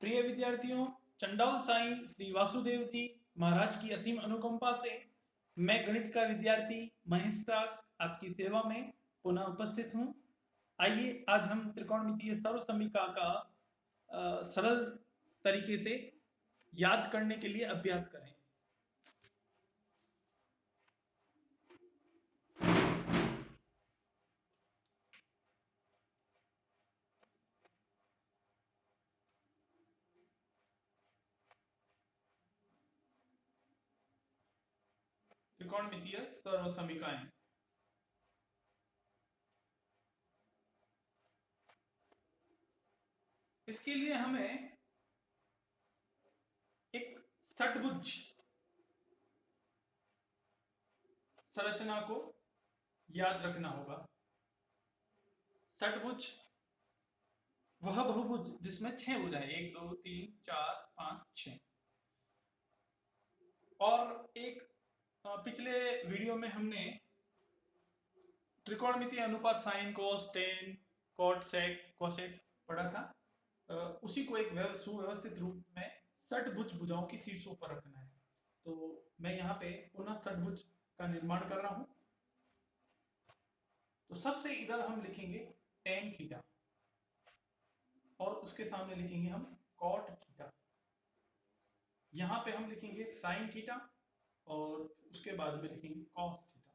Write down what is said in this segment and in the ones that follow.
प्रिय विद्यार्थियों, चंडाल साईं श्री वासुदेव जी महाराज की असीम अनुकंपा से मैं गणित का विद्यार्थी महेश टाक आपकी सेवा में पुनः उपस्थित हूं। आइए आज हम त्रिकोणमितीय सर्वसमीका का सरल तरीके से याद करने के लिए अभ्यास करें। त्रिकोणमितीय सर्वसमीकाएं। इसके लिए हमें एक षटभुज संरचना को याद रखना होगा। षटभुज वह बहुभुज जिसमें 6 भुजाएं, 1 2 3 4 5 6। और एक पिछले वीडियो में हमने त्रिकोणमितीय अनुपात sine cos tan cot sec cosec पढ़ा था। उसी को एक सुव्यवस्थित रूप में षटभुज भुजाओं की शीर्षों पर रखना है। तो मैं यहाँ पे पुनः षटभुज का निर्माण कर रहा हूं। तो सबसे इधर हम लिखेंगे टेन थीटा और उसके सामने लिखेंगे हम कॉट थीटा। यहाँ पे हम लिखेंगे साइन थीटा और उसके बाद में लिखेंगे कॉस थीटा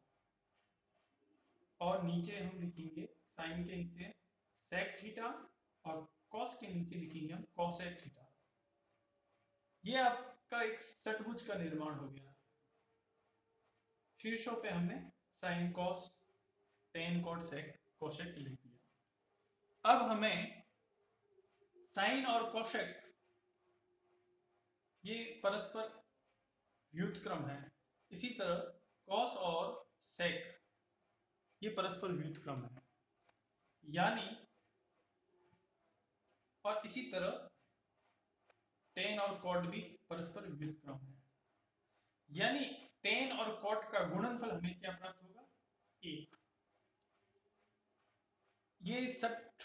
और नीचे हम लिखेंगे साइन के नीचे सेक थीटा और कॉस के नीचे लिखेंगे हम कॉसेक थीटा। ये आपका एक षटभुज का निर्माण हो गया। शीर्षों पे हमने sine cos tan cot sec cosec लिख दिया। अब हमें साइन और कोसेक ये परस्पर व्युत्क्रम है। इसी तरह कॉस और सेक ये परस्पर व्युत्क्रम है, यानी और इसी तरह टेन और कॉट भी परस्पर व्युत्क्रम है, यानी टेन और कॉट का गुणनफल हमें क्या प्राप्त होगा? 1। ये षट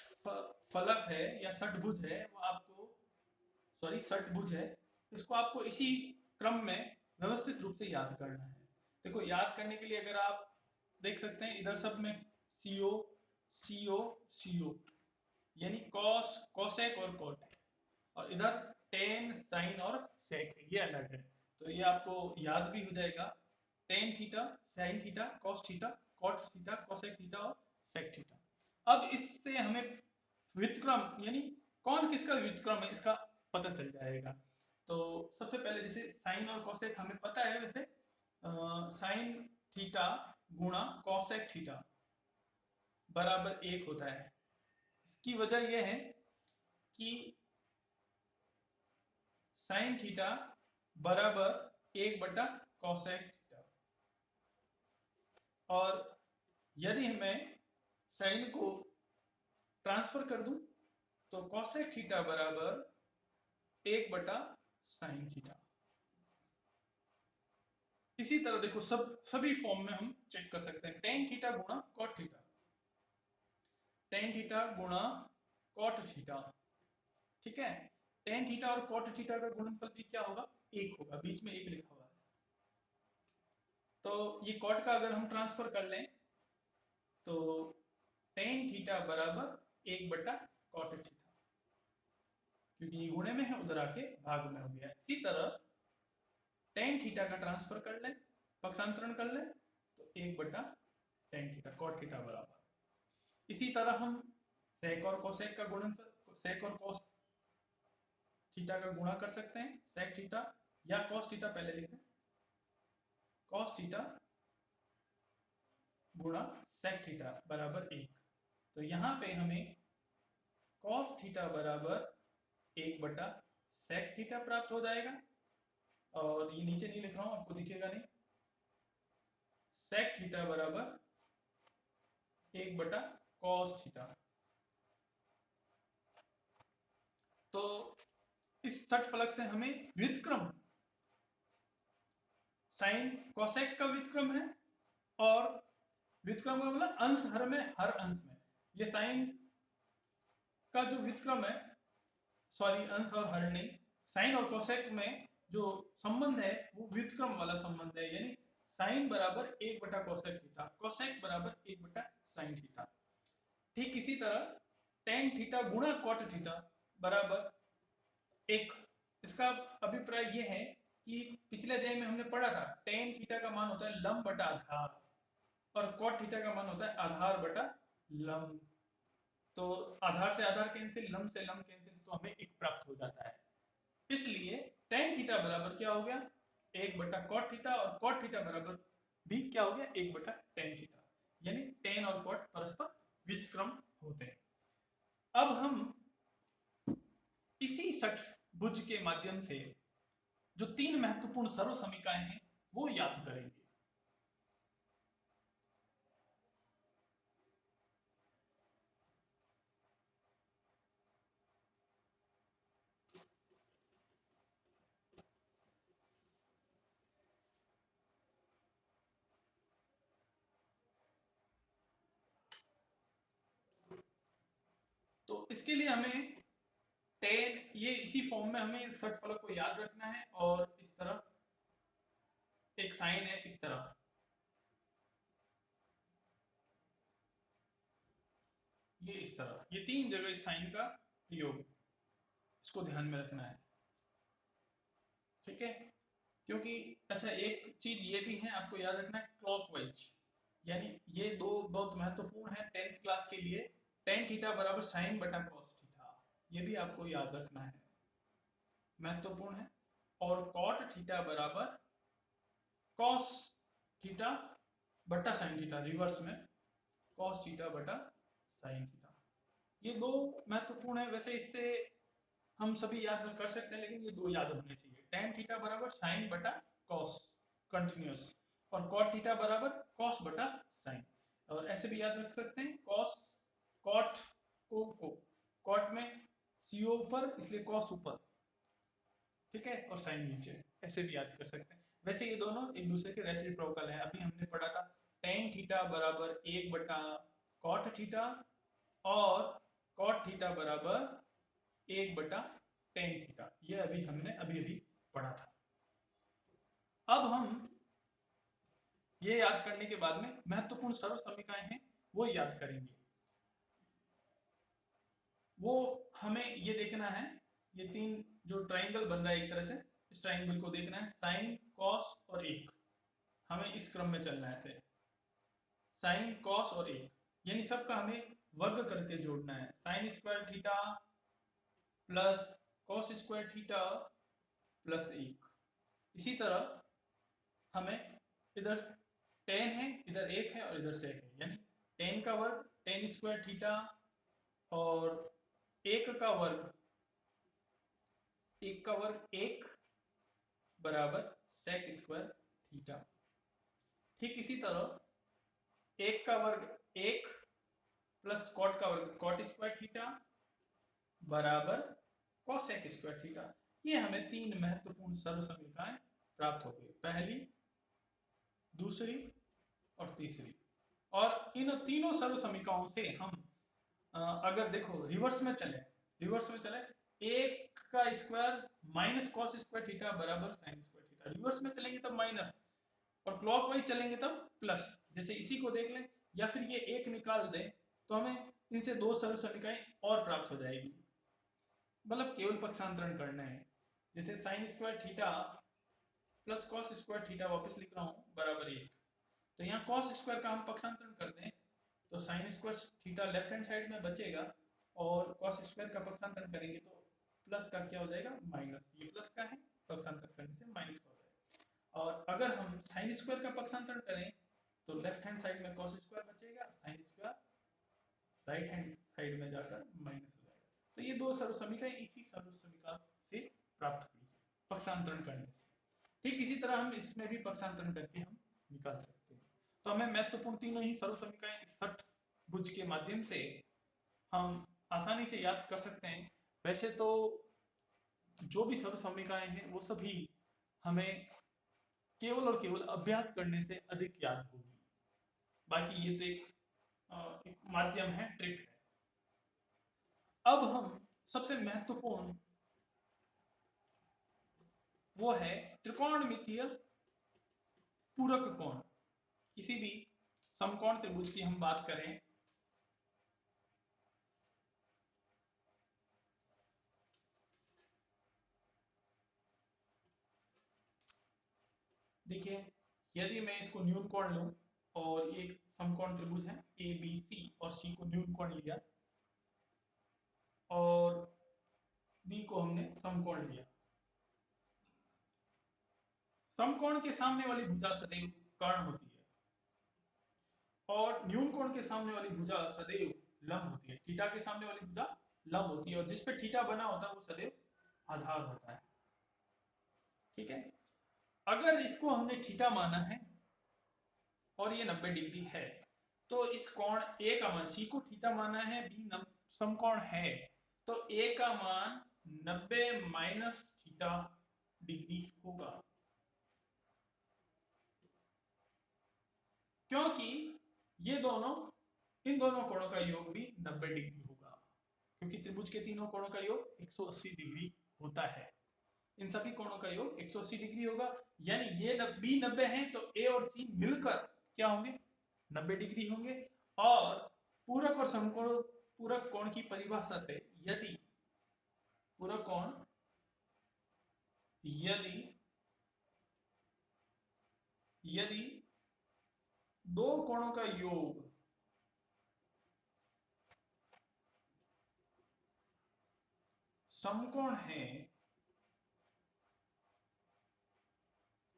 फलक है या षटभुज है, वो आपको षटभुज है, इसको आपको इसी क्रम में व्यवस्थित रूप से याद करना है। देखो, याद करने के लिए अगर आप देख सकते हैं इधर सब में सीओ सीओ सीओ यानी कॉस कोसेक और कॉट, और इधर टेन साइन और सेक ये अलग है। तो ये आपको याद भी हो जाएगा, tan theta sine theta cos theta cot theta cosec theta और सेक थीटा। अब इससे हमें व्युत्क्रम यानी कौन किसका व्युत्क्रम है इसका पता चल जाएगा। तो सबसे पहले जैसे साइन और कोसेक हमें पता है, वैसे साइन थीटा गुणा कोसेक थीटा बराबर 1 होता है। इसकी वजह यह है कि साइन थीटा बराबर 1 बटा कोसेक थीटा, और यदि मैं साइन को ट्रांसफर कर दूं तो कोसेक थीटा बराबर 1 बटा साइन थीटा। इसी तरह देखो सभी फॉर्म में हम चेक कर सकते हैं, टेन थीटा गुणा कॉट थीटा, टेन थीटा गुणा कॉट थीटा, ठीक है। टेन थीटा और कॉट थीटा का गुणनफल भी क्या होगा? 1 होगा, बीच में 1 लिखा हुआ है। तो ये कॉट का अगर हम ट्रांसफर कर लें तो टेन थीटा बराबर 1 बटा कॉट थीटा, क्योंकि ये गुणे में है उधर आके भाग में हो गया। इसी तरह टेन थीटा का ट्रांसफर कर लें, पक्षांतरण कर लें, तो 1 बटा टेन थीटा कॉट थीटा बराबर। इसी तरह हम सेक और कोसेक का गुणनफल, सेक और कोस थीटा का गुणा कर सकते हैं, सेक थीटा या कॉस थीटा पहले लिखते हैं, कॉस थीटा गुणा सेक थीटा बराबर 1। तो यहाँ पे हमें कॉस थीटा बराबर 1 बटा सेक थीटा प्राप्त हो जाएगा, और ये नीचे नहीं लिख रहा हूं, आपको दिखेगा नहीं। सेक थीटा बराबर 1 बटा कॉस थीटा। तो इस षटफलक से हमें व्युत्क्रम साइन कोसेक का व्युत्क्रम है, और व्युत्क्रम का मतलब अंश हर में, हर अंश में ये साइन का जो व्युत्क्रम है सॉरी अंश और हर नहीं, साइन और कोसेक में जो संबंध है वो व्युत्क्रम वाला संबंध है, यानी साइन बराबर 1/कोसेक थीटा, कोसेक बराबर 1/साइन थीटा। ठीक इसी तरह टेन थीटा गुणा कॉट थीटा बराबर 1। इसका अभिप्राय ये है कि पिछले अध्याय में हमने पढ़ा था टेन थीटा का मान होता है लंब बटा आधार और कॉट थीटा का मान होता है आधार बटा लंब। तो आधार से आधार कैंसिल, लंब से लंब कैंसिल, तो हमें एक प्राप्त हो जाता है। इसलिए टेन थीटा बराबर क्या हो गया 1/कॉट थीटा और कॉट थीटा बराबर भी क्या हो गया 1/टेन थीटा, यानी टेन और कॉट परस्पर व्युत्क्रम होते हैं। अब हम इसी षटभुज के माध्यम से जो तीन महत्वपूर्ण सर्व समीकरण हैं वो याद करेंगे। तो इसके लिए हमें टेन ये इसी फॉर्म में हमें षटफलक को याद रखना है और इस तरह एक साइन है, इस तरह ये इस तरह, ये तीन जगह इस साइन का प्रयोग, इसको ध्यान में रखना है। ठीक है, क्योंकि अच्छा एक चीज ये भी है आपको याद रखना है क्लॉकवाइज, यानी ये दो बहुत महत्वपूर्ण है 10th क्लास के लिए। टेन थीटा बराबर साइन बटा कॉस थीटा, ये भी आपको याद रखना है, महत्वपूर्ण है। और कॉट थीटा बराबर कॉस थीटा बटा साइन थीटा, रिवर्स में कॉस थीटा बटा साइन थीटा, ये दो महत्वपूर्ण है। वैसे इससे हम सभी याद कर सकते हैं, लेकिन ये दो याद होने चाहिए। टेन थीटा बराबर साइन बटा कॉस कंटिन्यूअस और कॉट थीटा बराबर कॉस बटा साइन, और ऐसे भी याद रख सकते हैं कॉस कॉट को कॉट में सीओ ऊपर इसलिए कॉस ऊपर, ठीक है, और साइन नीचे, ऐसे भी याद कर सकते हैं। वैसे ये दोनों एक दूसरे के रेसिप्रोकल है। अभी हमने पढ़ा था टेन थीटा बराबर 1/कॉट थीटा और कॉट थीटा बराबर 1/टेन थीटा, ये अभी हमने अभी अभी पढ़ा था। अब हम ये याद करने के बाद में महत्वपूर्ण सर्व समीकरण हैं वो याद करेंगे। वो हमें ये देखना है, ये तीन जो ट्राइंगल बन रहा है एक तरह से, इस ट्राइंगल को देखना है साइन कॉस और 1, हमें इस क्रम में चलना है ऐसे साइन कॉस और 1, यानी सबका हमें वर्ग करके जोड़ना है। Sine square theta plus cos square theta plus 1। इसी तरह हमें इधर टेन है, इधर 1 है और इधर सेक है, यानी टेन का वर्ग टेन स्क्वायर थीटा और 1 का वर्ग 1 बराबर सेक स्क्वायर थीटा। ठीक इसी तरह 1 का वर्ग 1 प्लस कॉट का वर्ग कॉट स्क्वायर थीटा बराबर कॉसेक स्क्वायर थीटा। ये हमें तीन महत्वपूर्ण सर्व समीकरण प्राप्त हो गई, पहली, दूसरी और तीसरी। और इन तीनों सर्व समीकरणों से हम अगर देखो रिवर्स में चले 1 का square minus cos square theta बराबर साइन स्क्वायर थीटा, रिवर्स में चलेंगे तब माइनस और क्लॉकवाइज चलेंगे तब प्लस। जैसे इसी को देख लें या फिर ये एक निकाल दें तो हमें इनसे दो सर्व समीकरण और प्राप्त हो जाएगी, मतलब केवल पक्षांतरण करना है। जैसे sine square theta plus cos square theta वापस लिख रहा हूँ बराबर 1, तो यहाँ कॉस स्क्वायर का हम पक्षांतरण कर दें तो sine square theta left hand side में बचेगा और कॉस स्क्वायर का पक्षांतरण करेंगे तो प्लस का क्या हो जाएगा माइनस, ये प्लस का है पक्षांतरण करने से माइनस का हो जाएगा। और अगर हम साइन स्क्वायर का पक्षांतरण करें तो लेफ्ट हैंड साइड में कॉस स्क्वायर बचेगा, sine square right hand side में जाकर माइनस हो जाएगा। तो ये दो सर्व समीकरण इसी सर्व समीकरण से प्राप्त हुई पक्षांतरण करने से। ठीक इसी तरह हम इसमें भी पक्षांतरण करके हम निकाल सकते हैं। तो हमें महत्वपूर्ण तीनों ही सर्व समीकरण षटभुज के माध्यम से हम आसानी से याद कर सकते हैं। वैसे तो जो भी सर्व समीकरण हैं वो सभी हमें केवल और केवल अभ्यास करने से अधिक याद होगी, बाकी ये तो एक माध्यम है, ट्रिक है। अब हम सबसे महत्वपूर्ण वो है त्रिकोणमितीय पूरक कोण। किसी भी समकोण त्रिभुज की हम बात करें, देखिए यदि मैं इसको न्यून कोण लूं और एक समकोण त्रिभुज है ए बी सी और सी को न्यून कोण लिया और बी को हमने समकोण लिया। समकोण के सामने वाली भुजा सदैव कर्ण होती है और न्यून कोण के सामने वाली भुजा सदैव लंब होती है। थीटा के सामने वाली भुजा लंब होती है और जिस पे थीटा बना होता है वो सदैव आधार होता है। ठीक है, अगर इसको हमने थीटा माना है और ये 90 डिग्री है तो इस कोण ए का मान, सी को थीटा माना है, बी समकोण है, तो ए का मान 90 माइनस थीटा डिग्री होगा, क्योंकि ये दोनों, इन दोनों कोणों का योग भी 90 डिग्री होगा, क्योंकि त्रिभुज के तीनों कोणों का योग 180 डिग्री होता है। इन सभी कोणों का योग 180 डिग्री होगा, यानी ये बी 90 है तो ए और सी मिलकर क्या होंगे, 90 डिग्री होंगे। और पूरक और समकोण पूरक कोण की परिभाषा से यदि पूरक कोण यदि यदि दो कोणों का योग समकोण है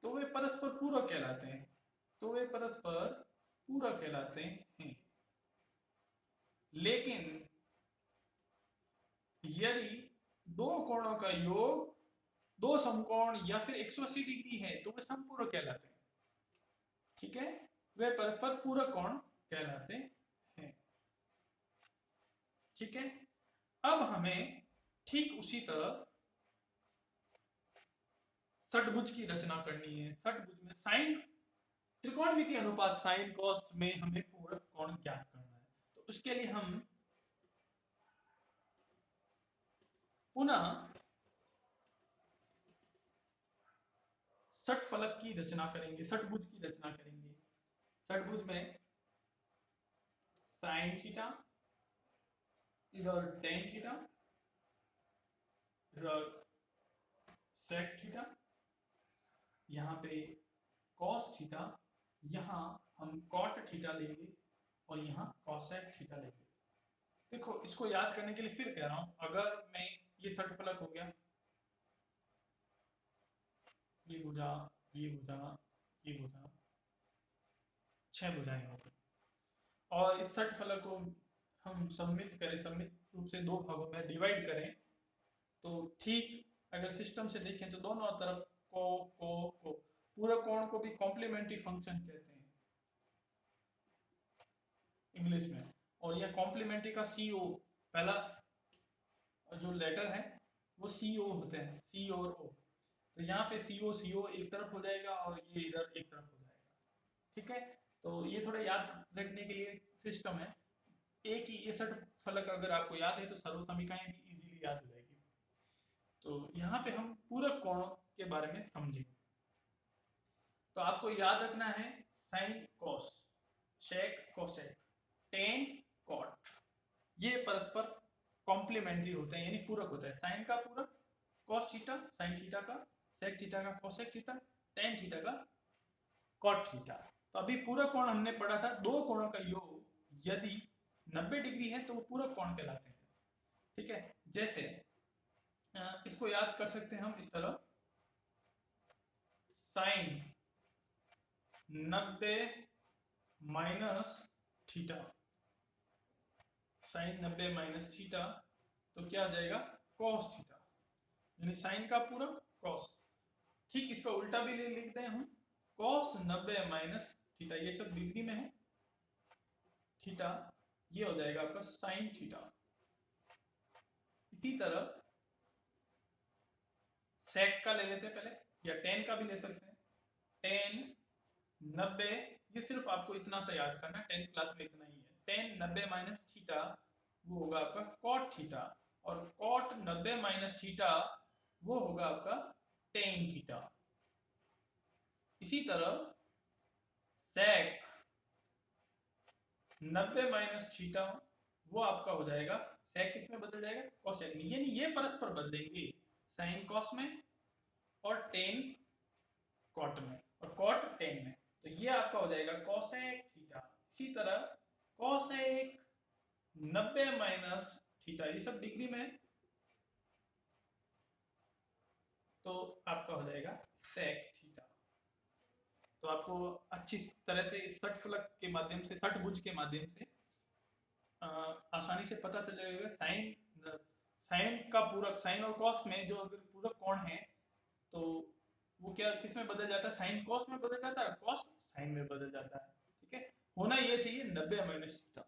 तो वे परस्पर पूरक कहलाते हैं, तो वे परस्पर पूरक कहलाते हैं। लेकिन यदि दो कोणों का योग दो समकोण या फिर 180 डिग्री है तो वे समपूरक कहलाते हैं। ठीक है, वे परस्पर पूरक कोण कहलाते हैं। ठीक है, अब हमें ठीक उसी तरह षटभुज की रचना करनी है। षटभुज में साइन त्रिकोणमितीय अनुपात साइन कॉस में हमें पूरक कोण ज्ञात करना है, तो उसके लिए हम पुनः षटफलक की रचना करेंगे, षटभुज की रचना करेंगे। षटभुज में साइन थीटा, इधर टेन थीटा, इधर सेक थीटा, यहाँ पे कॉस थीटा, यहाँ हम कॉट थीटा लेंगे और यहाँ कॉसेक थीटा लेंगे। देखो इसको याद करने के लिए फिर कह रहा हूं, अगर मैं ये षटफलक हो गया, ये भुजा, ये भुजा, ये भुजा, 6 भुजाएं हो गई और इस षटफलक को हम सममित करें, सममित रूप से दो भागों में डिवाइड करें, तो ठीक अगर सिस्टम से देखें तो दोनों तरफ को पूरा कोण को भी कॉम्प्लीमेंट्री फंक्शन कहते हैं इंग्लिश में, और यह कॉम्प्लीमेंट्री का सीओ, पहला जो लेटर है वो सीओ होते हैं, सी और ओ, तो यहाँ पे सीओ सीओ एक तरफ हो जाएगा और ये इधर एक तरफ हो जाएगा। ठीक है, तो ये थोड़ा याद रखने के लिए सिस्टम है। एक ही ये षटफलक अगर आपको याद है तो सर्वसमीकाएं भी इजीली याद हो जाएगी। तो यहाँ पे हम पूरक कोणों के बारे में समझेंगे। तो आपको याद रखना है sine cos, sec cosec, tan cot, ये परस्पर कॉम्प्लीमेंट्री होते हैं, यानी पूरक होता है। साइन का पूरक कॉस थीटा साइन थीटा का, सेक थीटा का कोसेक थीटा, टेन थीटा का कॉट थीटा। तो अभी पूरक कोण हमने पढ़ा था, दो कोणों का योग यदि 90 डिग्री है तो वो पूरक कोण कहलाते हैं। ठीक है, जैसे इसको याद कर सकते हैं हम इस तरह, sine 90 minus theta, sine 90 minus theta तो क्या आ जाएगा, कॉस थीटा, यानी साइन का पूरक कॉस। ठीक इसका उल्टा भी लिखते हैं हम, कॉस 90 माइनस थीटा, ये सब डिग्री में है, थीटा ये हो जाएगा आपका साइन थीटा। इसी तरह सेक का ले लेते हैं पहले, या टेन का भी ले सकते हैं। टेन 90, ये सिर्फ आपको इतना सा याद करना है, 10th क्लास में इतना ही है। टेन 90 माइनस थीटा वो होगा आपका कॉट थीटा, और कॉट 90 माइनस थीटा वो होगा आपका टेन थीटा। इसी तरह sec 90 माइनस थीटा वो आपका हो जाएगा, sec किसमें बदल जाएगा, cosec में, यानी ये परस्पर बदलेंगे, sin cos में और tan cot में और cot tan में, तो ये आपका हो जाएगा cosec थीटा। इसी तरह cosec 90 माइनस थीटा, ये सब डिग्री में है, तो आपका हो जाएगा sec थीटा। तो आपको अच्छी तरह से इस षटफलक के माध्यम से, षटभुज के माध्यम से आसानी से पता चल जाएगा साइन का पूरक, साइन और कॉस में जो अगर पूरक कोण है तो वो क्या किस में बदल जाता है, साइन कॉस में बदल जाता है, कॉस साइन में बदल जाता है। ठीक है, होना ये चाहिए 90 माइनस थीटा।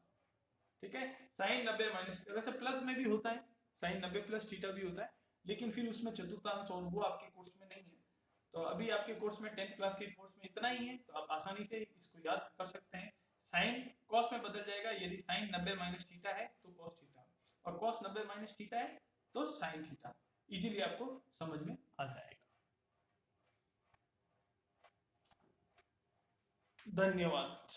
ठीक है, साइन 90 माइनस, वैसे प्लस में भी होता है, साइन 90 प्लस थीटा भी होता है, लेकिन फिर उसमें चतुर्थांश और वो आपके कोर्स में नहीं है। तो अभी आपके कोर्स में 10th क्लास के कोर्स में इतना ही है, तो आप आसानी से इसको याद कर सकते हैं। साइन कॉस में बदल जाएगा, यदि साइन 90 माइनस थीटा है तो कॉस थीटा, और कॉस 90 माइनस थीटा है तो साइन थीटा। इजीली आपको समझ में आ जाएगा। धन्यवाद।